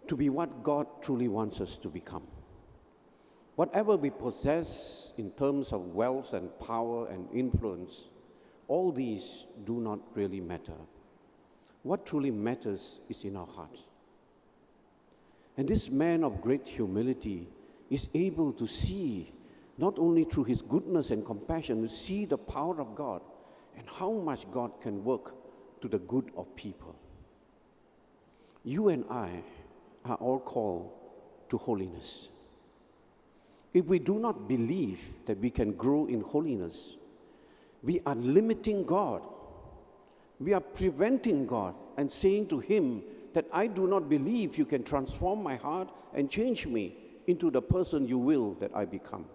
to be what God truly wants us to become. Whatever we possess in terms of wealth and power and influence, all these do not really matter. What truly matters is in our hearts. And this man of great humility is able to see, not only through his goodness and compassion, to see the power of God and how much God can work to the good of people. You and I are all called to holiness. If we do not believe that we can grow in holiness, we are limiting God. We are preventing God and saying to Him that I do not believe you can transform my heart and change me into the person you will that I become.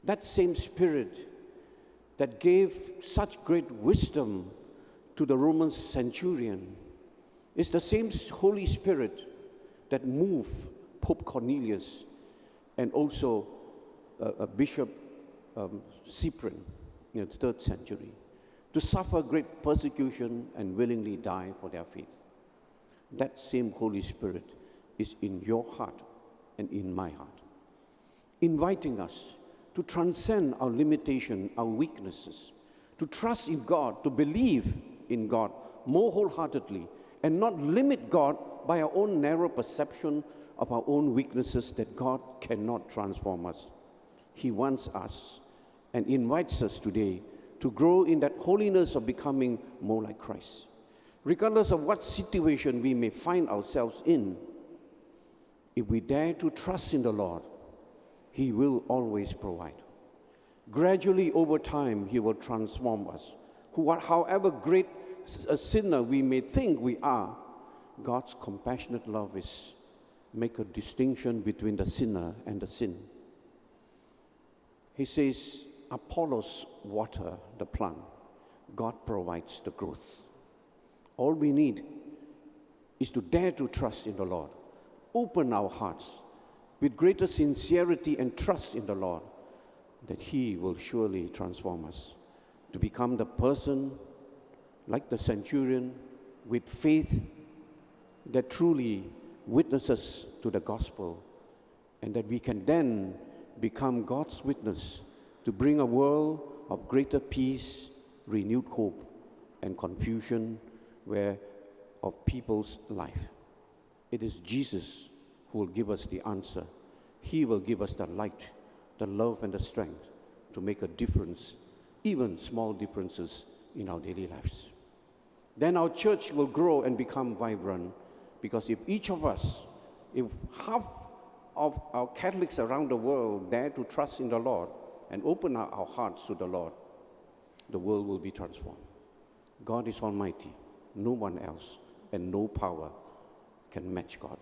That same Spirit that gave such great wisdom to the Roman centurion is the same Holy Spirit that moved Pope Cornelius and also Bishop Cyprian in the 3rd century to suffer great persecution and willingly die for their faith. That same Holy Spirit is in your heart and in my heart, inviting us to transcend our limitation, our weaknesses, to trust in God, to believe in God more wholeheartedly, and not limit God by our own narrow perception of our own weaknesses that God cannot transform us. He wants us and invites us today to grow in that holiness of becoming more like Christ. Regardless of what situation we may find ourselves in, if we dare to trust in the Lord, He will always provide. Gradually, over time, He will transform us. However great a sinner we may think we are, God's compassionate love is make a distinction between the sinner and the sin. He says, Apollos water the plant, God provides the growth. All we need is to dare to trust in the Lord. Open our hearts with greater sincerity and trust in the Lord that He will surely transform us to become the person like the centurion with faith that truly witnesses to the gospel, and that we can then become God's witness to bring a world of greater peace, renewed hope, and confusion of people's life. It is Jesus who will give us the answer. He will give us the light, the love, and the strength to make a difference, even small differences in our daily lives. Then our church will grow and become vibrant, because if each of us, if half of our Catholics around the world dare to trust in the Lord and open our hearts to the Lord, the world will be transformed. God is almighty. No one else and no power can match God.